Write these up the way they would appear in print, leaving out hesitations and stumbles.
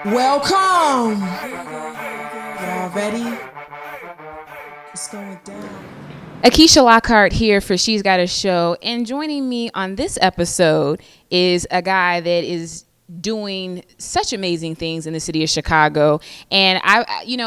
Welcome. Y'all ready? It's going down. Akisha Lockhart here for She's Got a Show, and joining me on this episode is a guy that is doing such amazing things in the city of Chicago, and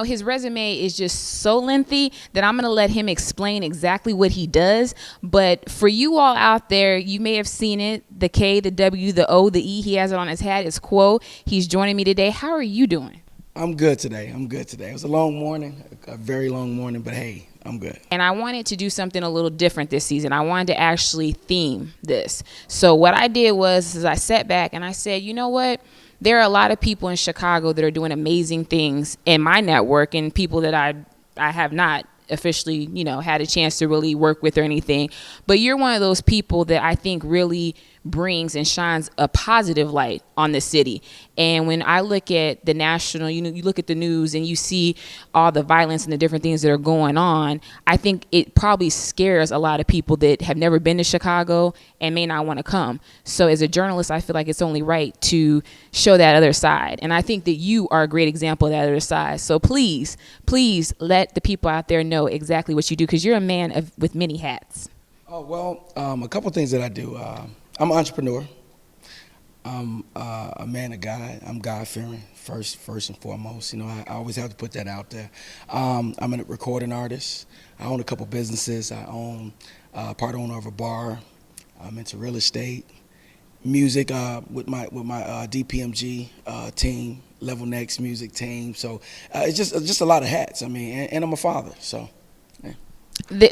his resume is just so lengthy that I'm going to let him explain exactly what he does. But for you all out there, you may have seen it, the K, the W, the O, the E, he has it on his hat. It's KWOE. He's joining me today. How are you doing? I'm good today. It was a long morning, a very long morning, but hey, I'm good. And I wanted to do something a little different this season. I wanted to actually theme this. So what I did was I sat back and I said, you know what? There are a lot of people in Chicago that are doing amazing things in my network, and people that I have not officially, had a chance to really work with or anything. But you're one of those people that I think really brings and shines a positive light on the city. And when I look at the national, you look at the news and you see all the violence and the different things that are going on, I think it probably scares a lot of people that have never been to Chicago and may not want to come. So as a journalist, I feel like it's only right to show that other side. And I think that you are a great example of that other side. So please let the people out there know exactly what you do, because you're a man with many hats. Oh, well, a couple things that I do. I'm an entrepreneur. I'm a man of God. I'm God-fearing, first and foremost. I always have to put that out there. I'm a recording artist. I own a couple businesses. I own part owner of a bar. I'm into real estate, music with my DPMG team, Level Next music team. So it's just a lot of hats. And I'm a father. So.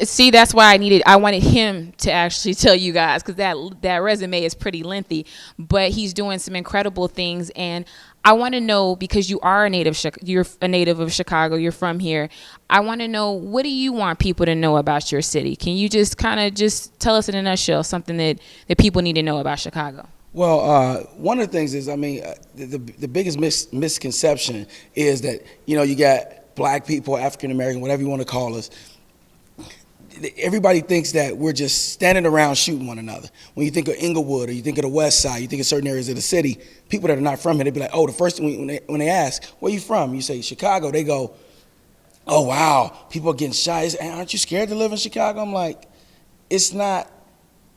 See, that's why I wanted him to actually tell you guys, because that resume is pretty lengthy, but he's doing some incredible things. And I want to know, because you're a native of Chicago, you're from here. I want to know, what do you want people to know about your city? Can you just kind of just tell us in a nutshell something that people need to know about Chicago? Well, one of the things is, the biggest misconception is that, you got black people, African American, whatever you want to call us. Everybody thinks that we're just standing around shooting one another. When you think of Inglewood, or you think of the West Side, you think of certain areas of the city, people that are not from here, they be like, oh, the first thing when they ask, where you from? You say Chicago. They go, oh, wow, people are getting shot. Aren't you scared to live in Chicago? I'm like, it's not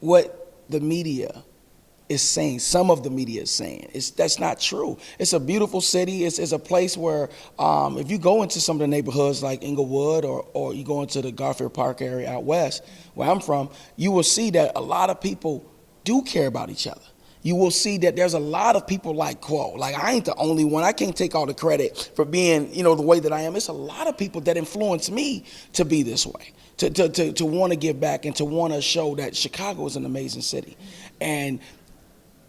what the media is saying. Some of the media is saying that's not true. It's a beautiful city. It's a place where if you go into some of the neighborhoods like Inglewood, or you go into the Garfield Park area out west where I'm from, you will see that a lot of people do care about each other. You will see that there's a lot of people like KWOE. Like, I ain't the only one. I can't take all the credit for being, the way that I am. It's a lot of people that influence me to be this way, to want to give back and to want to show that Chicago is an amazing city. And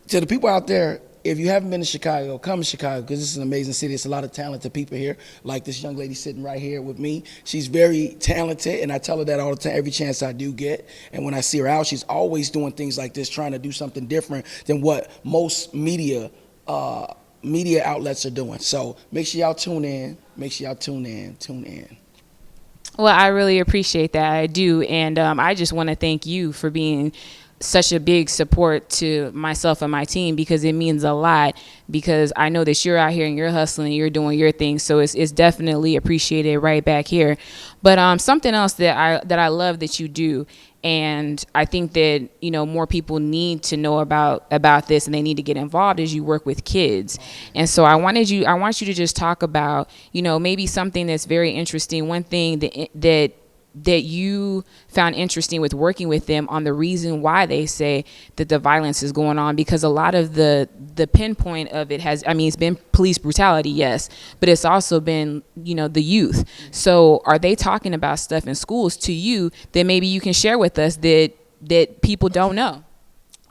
to the people out there, if you haven't been to Chicago, come to Chicago, because this is an amazing city. It's a lot of talented people here, like this young lady sitting right here with me. She's very talented, and I tell her that all the time, every chance I do get. And when I see her out, she's always doing things like this, trying to do something different than what most media outlets are doing. So make sure y'all tune in. Tune in. Well, I really appreciate that. I do. And I just want to thank you for being such a big support to myself and my team, because it means a lot, because I know that you're out here and you're hustling and you're doing your thing. So it's definitely appreciated right back here. But something else that I love that you do, and I think that, more people need to know about this, and they need to get involved, is you work with kids. And so I want you to just talk about, maybe something that's very interesting. One thing that you found interesting with working with them on the reason why they say that the violence is going on, because a lot of the pinpoint of it it's been police brutality, yes, but it's also been, the youth. So are they talking about stuff in schools to you that maybe you can share with us that people don't know?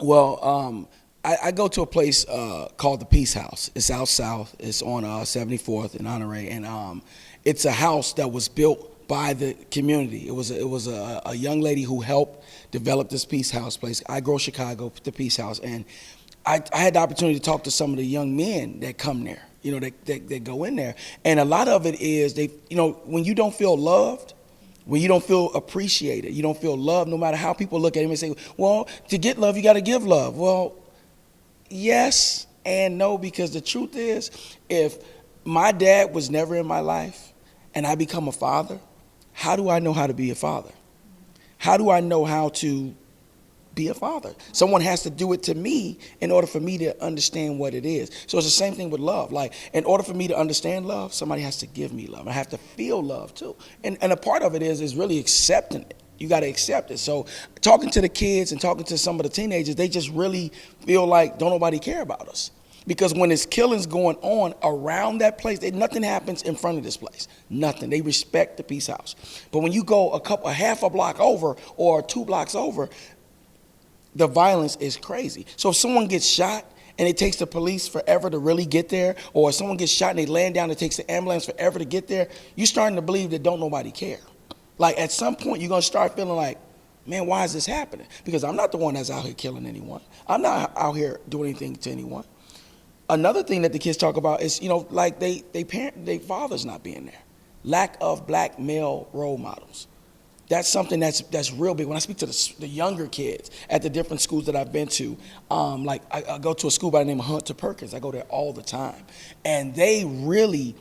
Well, I go to a place called the Peace House. It's out south. It's on 74th and Honore, and it's a house that was built by the community. It was a young lady who helped develop this Peace House place. I Grow Chicago, the Peace House, and I had the opportunity to talk to some of the young men that come there, that go in there. And a lot of it is when you don't feel loved, when you don't feel appreciated, you don't feel loved, no matter how people look at him and say, well, to get love, you got to give love. Well, yes and no, because the truth is, if my dad was never in my life and I become a father, how do I know how to be a father? How do I know how to be a father? Someone has to do it to me in order for me to understand what it is. So it's the same thing with love. Like, in order for me to understand love, somebody has to give me love. I have to feel love too. And a part of it is really accepting it. You got to accept it. So talking to the kids and talking to some of the teenagers, they just really feel like don't nobody care about us. Because when there's killings going on around that place, nothing happens in front of this place. Nothing. They respect the Peace House. But when you go a half a block over or 2 blocks over, the violence is crazy. So if someone gets shot and it takes the police forever to really get there, or if someone gets shot and they land down, it takes the ambulance forever to get there, you're starting to believe that don't nobody care. Like, at some point, you're going to start feeling like, man, why is this happening? Because I'm not the one that's out here killing anyone. I'm not out here doing anything to anyone. Another thing that the kids talk about is, like they fathers not being there. Lack of black male role models. That's something that's real big. When I speak to the younger kids at the different schools that I've been to, like I go to a school by the name of Hunter Perkins. I go there all the time. And they really,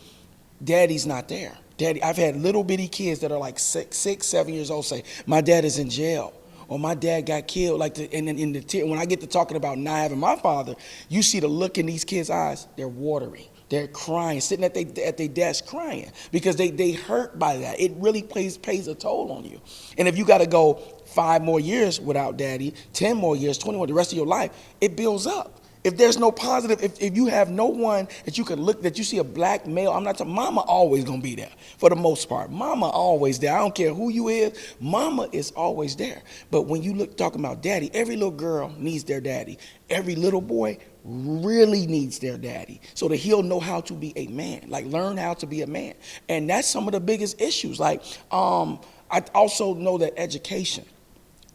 daddy's not there. Daddy, I've had little bitty kids that are like 6, 7 years old say, my dad is in jail, or my dad got killed. When I get to talking about not having my father, you see the look in these kids' eyes. They're watery. They're crying, sitting at their desk crying because they hurt by that. It really pays a toll on you. And if you got to go 5 more years without daddy, 10 more years, 20 more, the rest of your life, it builds up. If there's no positive, if you have no one that you can look, that you see a black male, I'm not talking, mama always gonna be there for the most part. Mama always there. I don't care who you is, mama is always there. But when you talking about daddy, every little girl needs their daddy. Every little boy really needs their daddy so that he'll know how to be a man, like learn how to be a man. And that's some of the biggest issues. Like, I also know that education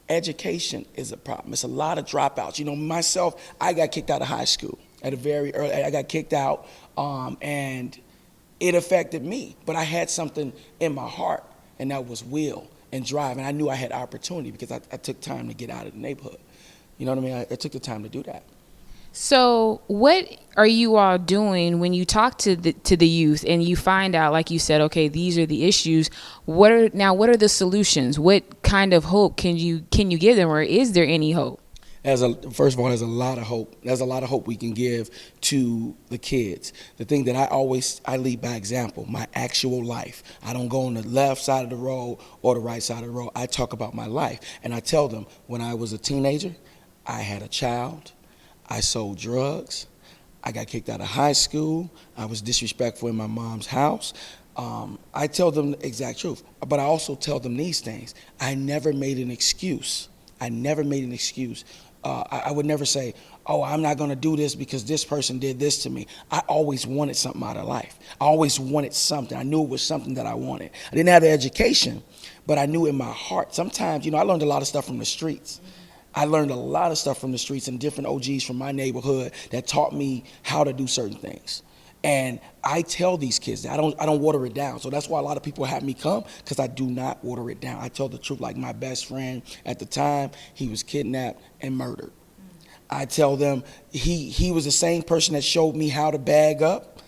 is a problem. It's a lot of dropouts. Myself, I got kicked out of high school at a very early, I got kicked out, and it affected me. But I had something in my heart, and that was will and drive. And I knew I had opportunity because I took time to get out of the neighborhood. You know what I mean? I took the time to do that. So what are you all doing when you talk to the youth and you find out, like you said, okay, these are the issues. What are the solutions? What kind of hope can you give them, or is there any hope? First of all, there's a lot of hope. There's a lot of hope we can give to the kids. The thing that I lead by example, my actual life. I don't go on the left side of the road or the right side of the road. I talk about my life, and I tell them when I was a teenager, I had a child. I sold drugs. I got kicked out of high school. I was disrespectful in my mom's house. I tell them the exact truth, but I also tell them these things. I never made an excuse. I would never say, oh, I'm not going to do this because this person did this to me. I always wanted something out of life. I always wanted something. I knew it was something that I wanted. I didn't have the education, but I knew in my heart. Sometimes, I learned a lot of stuff from the streets. I learned a lot of stuff from the streets and different OGs from my neighborhood that taught me how to do certain things. And I tell these kids that I don't water it down. So that's why a lot of people have me come, because I do not water it down. I tell the truth. Like my best friend at the time, he was kidnapped and murdered. I tell them he was the same person that showed me how to bag up,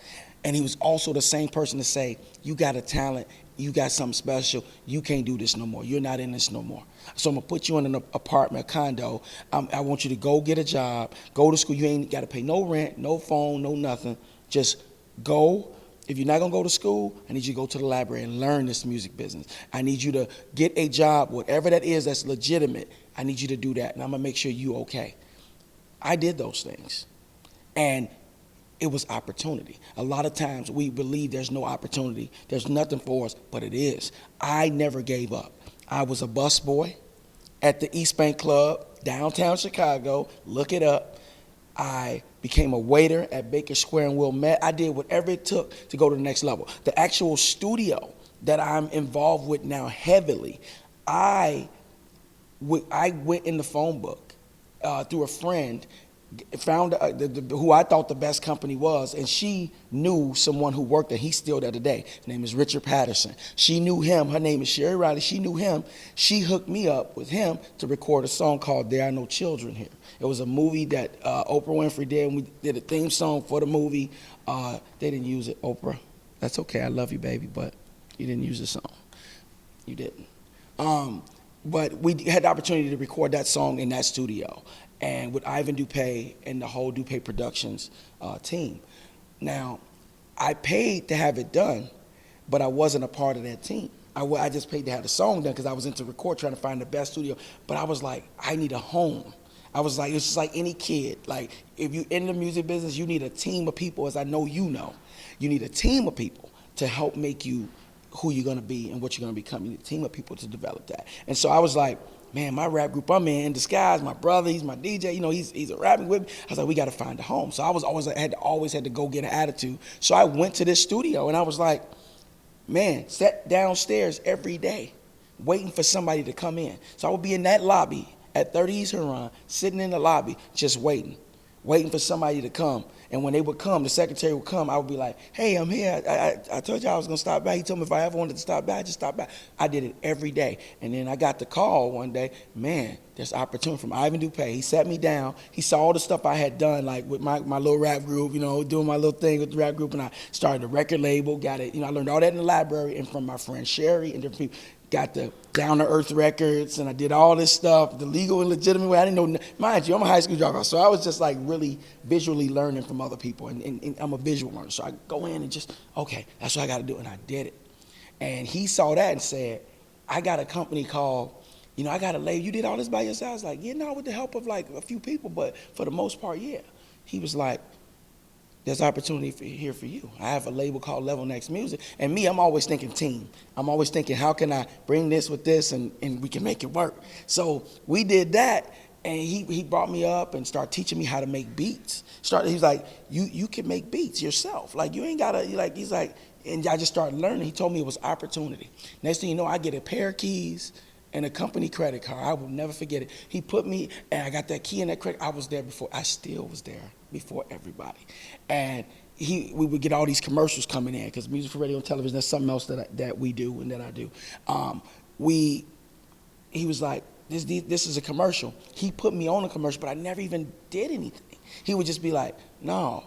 and he was also the same person to say, you got a talent, you got something special, you can't do this no more, you're not in this no more. So I'm gonna put you in an apartment, a condo. I want you to go get a job, go to school. You ain't gotta pay no rent, no phone, no nothing. Just go. If you're not gonna go to school, I need you to go to the library and learn this music business. I need you to get a job, whatever that is that's legitimate. I need you to do that, and I'm gonna make sure you okay. I did those things, and it was opportunity. A lot of times we believe there's no opportunity, there's nothing for us, but it is. I never gave up. I was a busboy at the East Bank Club, downtown Chicago. Look it up. I became a waiter at Baker Square and Wilmette. I did whatever it took to go to the next level. The actual studio that I'm involved with now heavily, I went in the phone book through a friend found who I thought the best company was, and she knew someone who worked there. He's still there today. His name is Richard Patterson. She knew him. Her name is Sherry Riley. She knew him. She hooked me up with him to record a song called There Are No Children Here. It was a movie that Oprah Winfrey did, and we did a theme song for the movie. They didn't use it, Oprah. That's okay. I love you, baby, but you didn't use the song. You didn't. But we had the opportunity to record that song in that studio, and with Ivan Dupé and the whole Dupé Productions team. Now, I paid to have it done, but I wasn't a part of that team. I just paid to have the song done because I was into record, trying to find the best studio. But I was like, I need a home. I was like, it's just like any kid. Like, if you're in the music business, you need a team of people, as I know you know. You need a team of people to help make you who you're going to be and what you're going to become. You need a team of people to develop that. And so I was like, man, my rap group I'm in disguise, my brother, he's my DJ, you know, he's a rapping with me. I was like, we got to find a home. So I was always had to go get an attitude. So I went to this studio, and I was like, man, sat downstairs every day waiting for somebody to come in. So I would be in that lobby at 30 East Huron, sitting in the lobby, just waiting for somebody to come. And when they would come, the secretary would come, I would be like, hey, I'm here. I told you I was going to stop by. He told me if I ever wanted to stop by, just stop by. I did it every day. And then I got the call one day, man, there's opportunity from Ivan Dupé. He sat me down. He saw all the stuff I had done, like with my little rap group, you know, doing my little thing with the rap group. And I started a record label, got it. You know, I learned all that in the library and from my friend Sherry and different people. Got the Down to Earth records, and I did all this stuff, the legal and legitimate way. I didn't know, mind you, I'm a high school dropout, so I was just like really visually learning from other people, and I'm a visual learner. So I go in and just, okay, that's what I got to do, and I did it. And he saw that and said, I got a company called, you know, I got a label. You did all this by yourself? I was like, yeah, no, with the help of like a few people, but for the most part, yeah. He was like, there's opportunity here for you. I have a label called Level Next Music. And me, I'm always thinking team. I'm always thinking, how can I bring this with this and we can make it work? So we did that, and he brought me up and started teaching me how to make beats. He's like, you can make beats yourself. Like, you ain't got to, like, he's like, and I just started learning. He told me it was opportunity. Next thing you know, I get a pair of keys and a company credit card. I will never forget it. He put me, and I got that key in that credit. I was there before. I still was there before everybody. And we would get all these commercials coming in, because music for radio and television, that's something else that we do and that I do. He was like, this is a commercial. He put me on a commercial, but I never even did anything. He would just be like, no,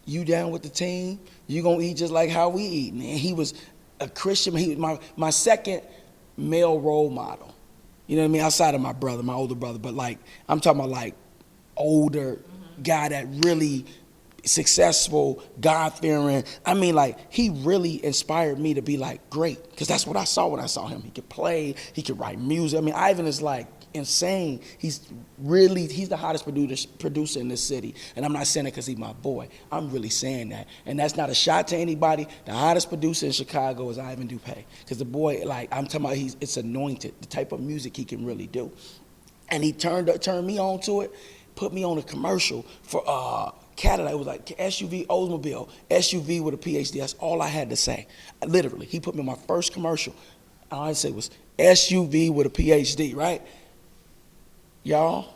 you down with the team? You gonna eat just like how we eat. And he was a Christian. He was my second male role model, you know what I mean, outside of my brother, my older brother, but like, I'm talking about like older guy that really successful, God-fearing. I mean, like, he really inspired me to be like great, because that's what I saw when I saw him. He could play, he could write music. I mean, Ivan is like insane. He's the hottest producer in this city. And I'm not saying it because he's my boy. I'm really saying that. And that's not a shot to anybody. The hottest producer in Chicago is Ivan Dupé. Because the boy, like, I'm talking about, it's anointed, the type of music he can really do. And he turned me on to it, put me on a commercial for Cadillac. It was like SUV, Oldsmobile, SUV with a PhD. That's all I had to say. Literally, he put me on my first commercial. All I had to say was SUV with a PhD, right? Y'all,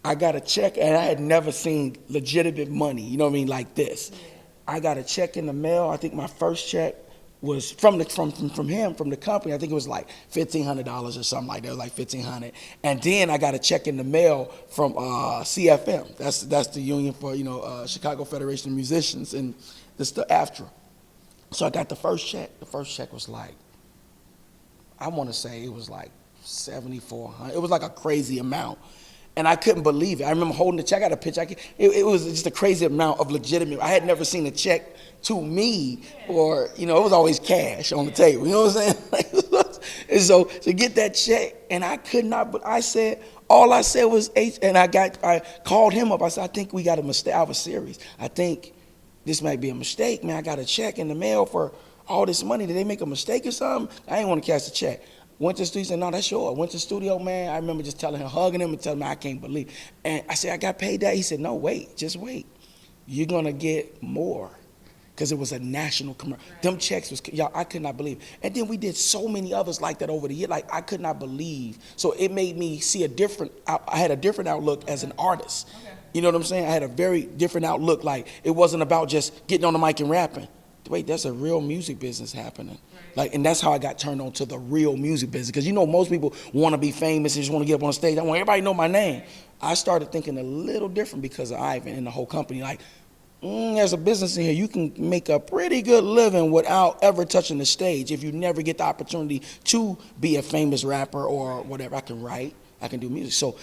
I got a check, and I had never seen legitimate money, you know what I mean, like this. I got a check in the mail. I think my first check was from him, from the company. I think it was like $1,500 or something like that. It was like $1,500. And then I got a check in the mail from CFM. That's the union for, you know, Chicago Federation of Musicians, and this the AFTRA. So I got the first check. The first check was like, I want to say it was like $7,400. It was like a crazy amount. And I couldn't believe it. I remember holding the check. I got a picture. It was just a crazy amount of legitimate. I had never seen a check to me, or, you know, it was always cash on the table. You know what I'm saying? And so to get that check, and I could not, but all I said was H, and I called him up. I said, I think we got a mistake. I was serious. I think this might be a mistake, man. I got a check in the mail for all this money. Did they make a mistake or something? I didn't want to cash the check. Went to the studio, said, no, that's yours. Went to the studio, man. I remember just telling him, hugging him and telling him I can't believe. And I said, I got paid that? He said, no, wait, just wait. You're going to get more, because it was a national commercial. Right. Them checks was, y'all, I could not believe. And then we did so many others like that over the year. Like, I could not believe. So it made me see I had a different outlook as an artist. Okay. You know what I'm saying? I had a very different outlook. Like, it wasn't about just getting on the mic and rapping. Wait, there's a real music business happening. Like, and that's how I got turned on to the real music business. Because you know, most people want to be famous and just want to get up on stage. I want everybody to know my name. I started thinking a little different because of Ivan and the whole company. Like, there's a business in here. You can make a pretty good living without ever touching the stage if you never get the opportunity to be a famous rapper or whatever. I can write. I can do music. So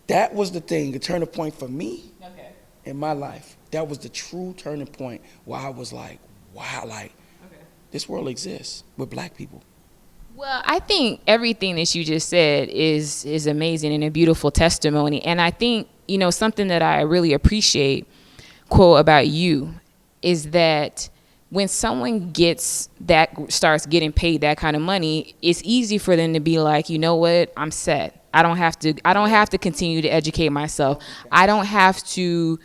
that was the thing, the turning point for me in my life. That was the true turning point where I was like, wow, like, this world exists with black people. Well, I think everything that you just said is amazing and a beautiful testimony. And I think, you know, something that I really appreciate, quote, about you is that when someone starts getting paid that kind of money, it's easy for them to be like, you know what, I'm set. I don't have to continue to educate myself. I don't have to,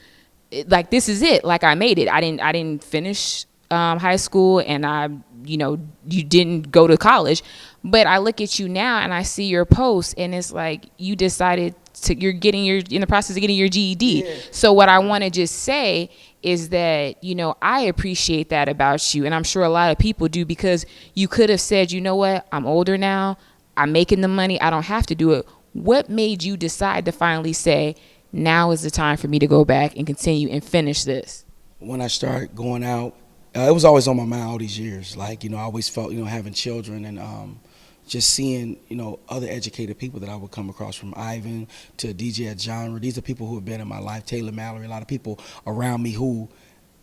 like, this is it. Like, I made it. I didn't finish high school, and you didn't go to college, but I look at you now and I see your posts, and it's like you decided you're in the process of getting your GED. Yeah. So what I want to just say is that, you know, I appreciate that about you, and I'm sure a lot of people do, because you could have said, you know what, I'm older now, I'm making the money, I don't have to do it. What made you decide to finally say, now is the time for me to go back and continue and finish this? When I started going out, it was always on my mind all these years. Like, you know, I always felt, you know, having children and just seeing, you know, other educated people that I would come across, from Ivan to DJ at Genre. These are people who have been in my life. Taylor Mallory, a lot of people around me who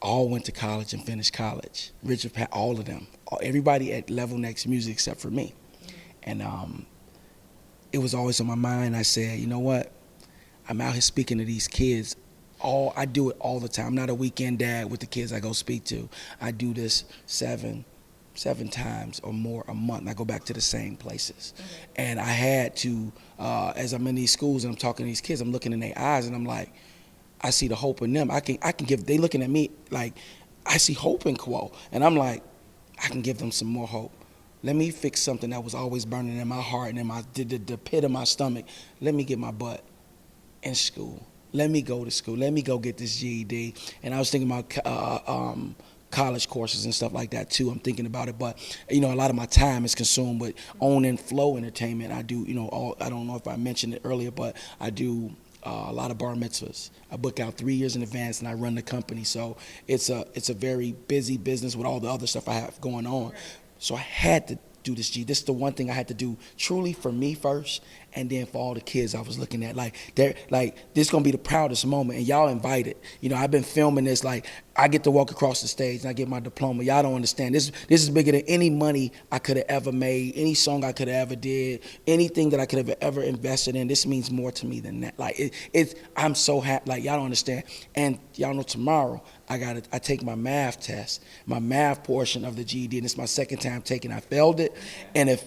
all went to college and finished college. Richard Pat, all of them. Everybody at Level Next Music except for me. And it was always on my mind. I said, you know what? I'm out here speaking to these kids. I do it all the time. I'm not a weekend dad with the kids I go speak to. I do this seven times or more a month. And I go back to the same places. And I had to, as I'm in these schools and I'm talking to these kids, I'm looking in their eyes and I'm like, I see the hope in them. I can give, they looking at me like, I see hope in KWOE. And I'm like, I can give them some more hope. Let me fix something that was always burning in my heart and in the pit of my stomach. Let me get my butt in school. Let me go to school. Let me go get this GED. And I was thinking about college courses and stuff like that too. I'm thinking about it, but you know, a lot of my time is consumed with owning Flow Entertainment. I do, you know, I don't know if I mentioned it earlier, but I do a lot of bar mitzvahs. I book out 3 years in advance, and I run the company. So it's a very busy business with all the other stuff I have going on. So I had to do this G. This is the one thing I had to do truly for me first, and then for all the kids I was looking at. Like, this is gonna be the proudest moment, and y'all invited. You know, I've been filming this. Like, I get to walk across the stage and I get my diploma. Y'all don't understand. This is bigger than any money I could have ever made, any song I could have ever did, anything that I could have ever invested in. This means more to me than that. Like, I'm so happy. Like, y'all don't understand. And y'all know tomorrow I take my math test, my math portion of the GED, and it's my second time taking. I failed it, and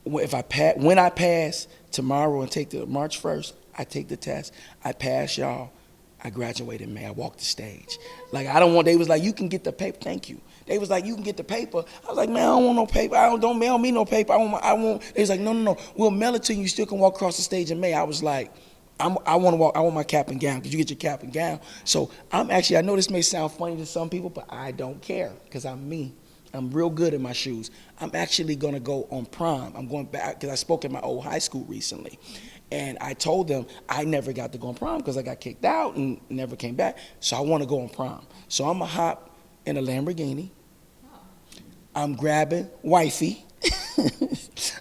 when I pass tomorrow and take the March 1st, I take the test. I pass, y'all. I graduated in May. I walked the stage. Like, they was like, you can get the paper. Thank you. They was like, you can get the paper. I was like, man, I don't want no paper. Don't mail me no paper. I won't. They was like, no. We'll mail it to you. You still can walk across the stage in May. I was like, I want to walk. I want my cap and gown, because you get your cap and gown. So I know this may sound funny to some people, but I don't care, because I'm me. I'm real good in my shoes. I'm actually going to go on prom. I'm going back, because I spoke at my old high school recently. And I told them I never got to go on prom because I got kicked out and never came back. So I want to go on prom. So I'm going to hop in a Lamborghini. I'm grabbing wifey.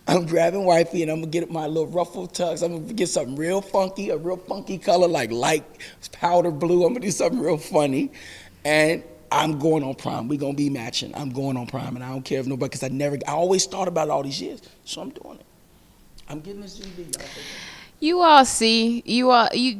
I'm grabbing wifey, and I'm going to get my little ruffled tux. I'm going to get something real funky, a real funky color, like light powder blue. I'm going to do something real funny. And I'm going on prom. We're going to be matching. I'm going on prom, and I don't care if nobody, because I always thought about it all these years. So I'm doing it. I'm getting this GD, y'all.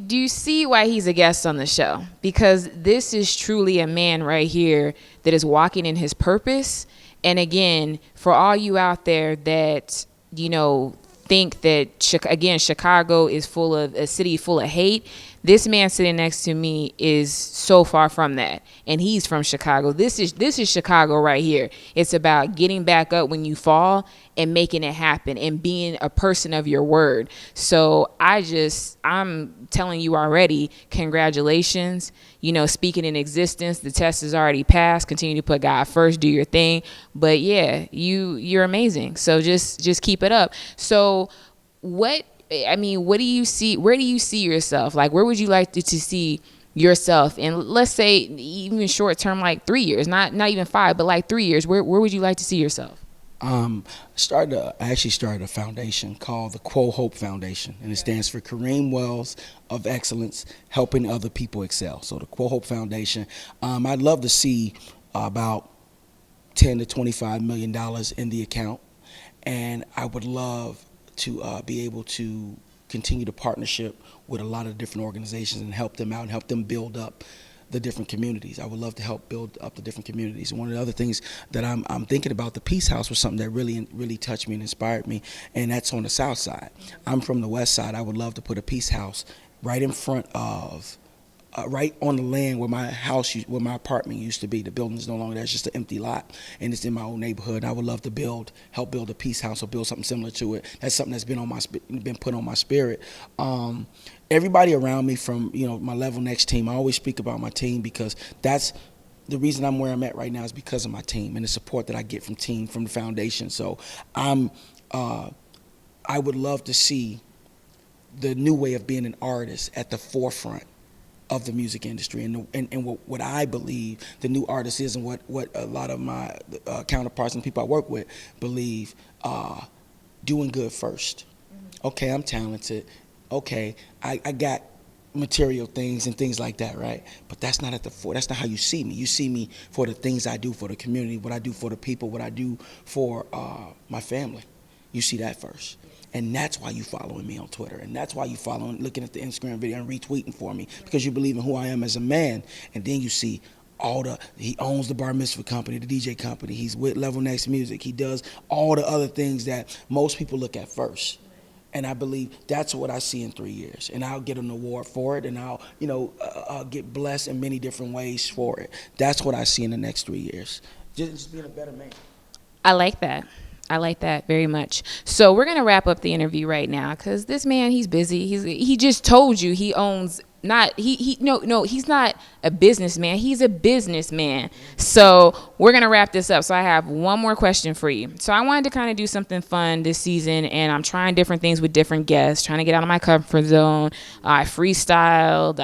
Do you see why he's a guest on the show? Because this is truly a man right here that is walking in his purpose. And again, for all you out there that, you know, think that, again, Chicago is a city full of hate, This man sitting next to me is so far from that, and he's from Chicago. This is Chicago right here. It's about getting back up when you fall and making it happen and being a person of your word. So I'm telling you already, congratulations. You know, speaking in existence, the test is already passed. Continue to put God first, do your thing. But yeah, you're amazing. So just keep it up. So what do you see? Where do you see yourself? Like, where would you like to see yourself? And let's say even short term, like 3 years, not even 5, but like 3 years. Where would you like to see yourself? I actually started a foundation called the KWOE Foundation, and it stands for Kareem Wells of Excellence, helping other people excel. So the KWOE Foundation, I'd love to see about $10 to $25 million in the account, and I would love to be able to continue the partnership with a lot of different organizations and help them out and help them build up the different communities. I would love to help build up the different communities. And one of the other things that I'm thinking about, the Peace House was something that really touched me and inspired me, and that's on the south side. I'm from the west side. I would love to put a Peace House right in front of, right on the land where where my apartment used to be. The building is no longer there. It's just an empty lot, and it's in my own neighborhood. I would love to help build a Peace House or build something similar to it. That's something that's been put on my spirit. Everybody around me from, my Level Next team, I always speak about my team because that's the reason I'm where I'm at right now is because of my team and the support that I get from the foundation. So I would love to see the new way of being an artist at the forefront of the music industry, and what I believe the new artist is, and what a lot of my counterparts and people I work with believe, doing good first. Okay, I'm talented. Okay, I got material things and things like that, right? But that's not that's not how you see me. You see me for the things I do for the community, what I do for the people, what I do for my family. You see that first. And that's why you following me on Twitter. And that's why you looking at the Instagram video and retweeting for me, because you believe in who I am as a man. And then you see he owns the bar mitzvah company, the DJ company. He's with Level Next Music. He does all the other things that most people look at first. And I believe that's what I see in 3 years. And I'll get an award for it, and I'll get blessed in many different ways for it. That's what I see in the next 3 years. Just being a better man. I like that. I like that very much. So we're going to wrap up the interview right now because this man, he's busy. He just told you he owns he's not a businessman. He's a businessman. So we're going to wrap this up. So I have one more question for you. So I wanted to kind of do something fun this season, and I'm trying different things with different guests, trying to get out of my comfort zone. I freestyled.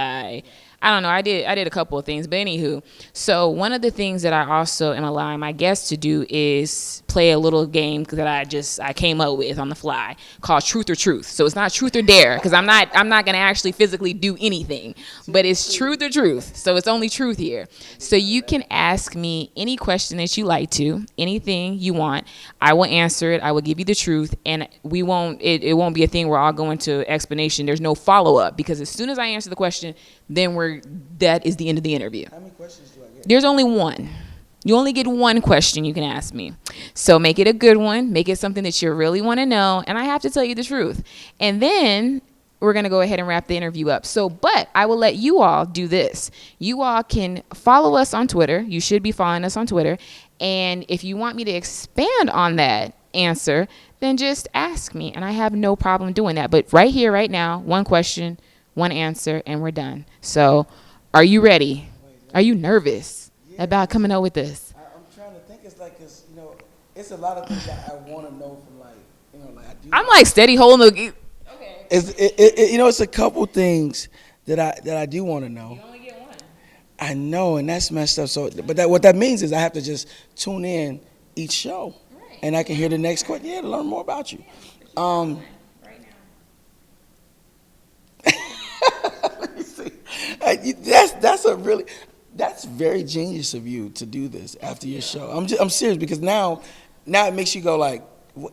I don't know. I did a couple of things, but anywho. So one of the things that I also am allowing my guests to do is play a little game that I came up with on the fly called Truth or Truth. So it's not Truth or Dare, because I'm not gonna actually physically do anything, but it's Truth or Truth. So it's only truth here. So you can ask me any question that you like to, anything you want. I will answer it. I will give you the truth, and it won't be a thing where I'll go into explanation. There's no follow up, because as soon as I answer the question, then that is the end of the interview. How many questions do I get? There's only one. You only get one question you can ask me. So make it a good one. Make it something that you really want to know. And I have to tell you the truth. And then we're going to go ahead and wrap the interview up. But I will let you all do this. You all can follow us on Twitter. You should be following us on Twitter. And if you want me to expand on that answer, then just ask me. And I have no problem doing that. But right here, right now, one question, one answer, and we're done. So are you ready? Are you nervous about coming up with this? I'm trying to think. It's a lot of things that I want to know from I do. I'm like steady holding the. Okay. It's a couple things that I do want to know. You only get one. I know, and that's messed up. So, but what that means is I have to just tune in each show, right, and I can hear the next question. Yeah, to learn more about you. Right now. That's very genius of you to do this after your show. I'm serious, because now it makes you go like, what?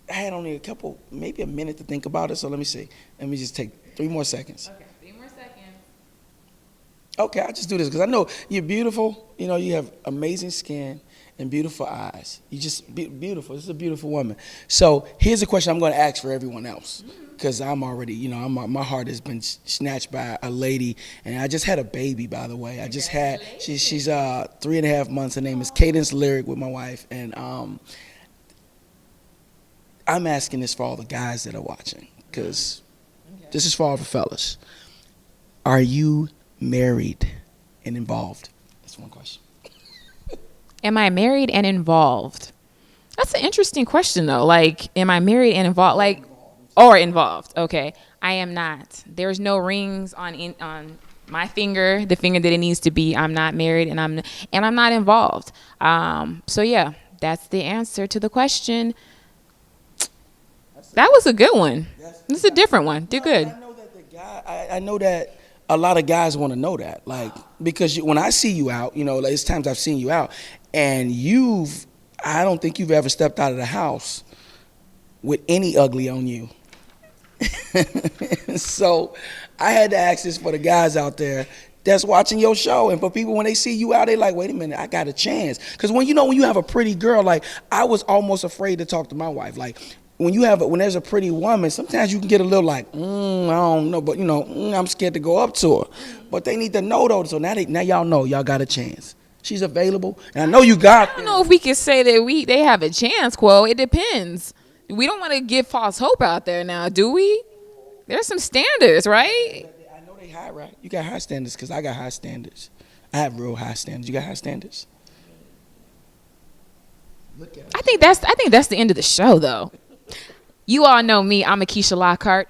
I had only maybe a minute to think about it. So let me see. Let me just take 3 more seconds. Okay, 3 more seconds. Okay, I'll just do this because I know you're beautiful. You have amazing skin and beautiful eyes. You just beautiful. This is a beautiful woman. So here's a question I'm going to ask for everyone else. because I'm already, my heart has been snatched by a lady, and I just had a baby, by the way. I just had, she's 3.5 months. Her name is Cadence Lyric with my wife, and I'm asking this for all the guys that are watching, because this is for all the fellas. Are you married and involved? That's one question. Am I married and involved? That's an interesting question, though. Like, am I married and involved? Like, or involved? Okay, I am not. There's no rings on my finger, the finger that it needs to be. I'm not married, and I'm not involved. So yeah, that's the answer to the question. That was a good one. This is a different one. Did good. I know that a lot of guys want to know that, like, because when I see you out, like, it's times I've seen you out, and I don't think you've ever stepped out of the house with any ugly on you. So I had to ask this for the guys out there that's watching your show, and for people when they see you out, they like, wait a minute, I got a chance. Because when you have a pretty girl, like, I was almost afraid to talk to my wife. Like, when there's a pretty woman, sometimes you can get a little like, I don't know, but I'm scared to go up to her. But they need to know though, so now y'all know y'all got a chance. She's available, and I know you got. I don't know if we can say that they have a chance, Quo. It depends. We don't want to give false hope out there now, do we? There's some standards, right? I know they high, right? You got high standards, because I got high standards. I have real high standards. You got high standards? I think that's the end of the show, though. You all know me. I'm Akisha Lockhart.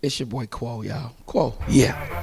It's your boy Quo, y'all. Quo, yeah.